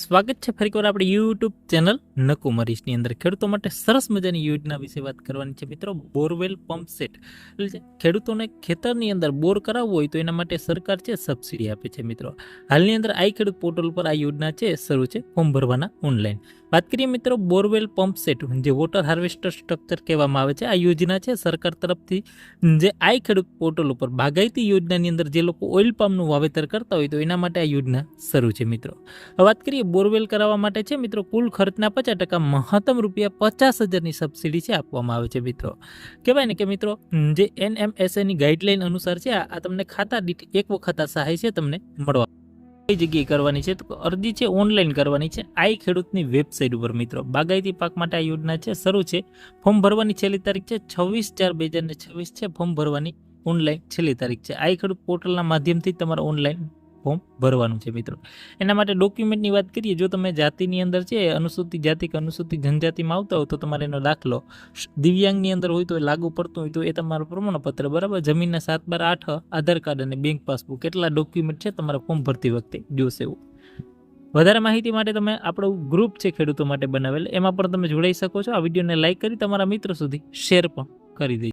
સ્વાગત છે ફરીવાર આપણી યુટ્યુબ ચેનલ નકુમરીશની અંદર ખેડૂતો માટે સરસ મજાની યોજના વિશે વાત કરવાની છે મિત્રો. બોરવેલ પંપ સેટ એટલે ખેડૂતોને ખેતરની અંદર બોર કરાવવું હોય તો એના માટે સરકાર છે સબસિડી આપે છે મિત્રો. હાલની અંદર આઈ ખેડૂત પોર્ટલ પર આ યોજના છે શરૂ છે ફોર્મ ભરવાના ઓનલાઈન. વાત કરીએ મિત્રો બોરવેલ પંપ સેટ જે વોટર હાર્વેસ્ટર સ્ટ્રક્ચર કહેવામાં આવે છે. આ યોજના છે સરકાર તરફથી જે આઈ ખેડૂત પોર્ટલ ઉપર બાગાયતી યોજનાની અંદર જે લોકો ઓઇલ પામનું વાવેતર કરતા હોય તો એના માટે આ યોજના શરૂ છે મિત્રો. વાત કરીએ બોરવેલ કરાવવા માટે છે મિત્રો કુલ ખર્ચના 50% મહત્તમ ₹50,000ની સબસિડી છે આપવામાં આવે છે મિત્રો. કહેવાય ને કે મિત્રો જે NMSAની ગાઈડલાઈન અનુસાર છે આ તમને ખાતા દીઠ એક વખત આ સહાય છે તમને મળવા. કઈ જગ્યાએ કરવાની છે તો અરજી છે ઓનલાઈન કરવાની છે આઈ ખેડૂતની વેબસાઇટ ઉપર મિત્રો. બાગાયતી પાક માટે આ યોજના છે શરૂ છે. ફોર્મ ભરવાની છેલ્લી તારીખ છે 26/4/2026 છે. ફોર્મ ભરવાની ઓનલાઈન છેલ્લી તારીખ છે. આઈ ખેડૂત પોર્ટલના માધ્યમથી તમારે ઓનલાઈન ફોર્મ ભરવાનું છે મિત્રો. એના માટે ડોક્યુમેન્ટની વાત કરીએ, જો તમે જાતિની અંદર છે અનુસૂચિત જાતિ કે અનુસૂચિત જનજાતિમાં આવતા હોય તો તમારે એનો દાખલો, દિવ્યાંગની અંદર હોય તો એ લાગુ પડતું હોય તો એ તમારું પ્રમાણપત્ર, બરાબર, જમીનના 7/8, આધાર કાર્ડ અને બેંક પાસબુક, એટલા ડોક્યુમેન્ટ છે તમારે ફોર્મ ભરતી વખતે જોશે. એવું વધારે માહિતી માટે તમે આપણું ગ્રુપ છે ખેડૂતો માટે બનાવેલ, એમાં પણ તમે જોડાઈ શકો છો. આ વિડીયોને લાઇક કરી તમારા મિત્રો સુધી શેર પણ કરી દેજો.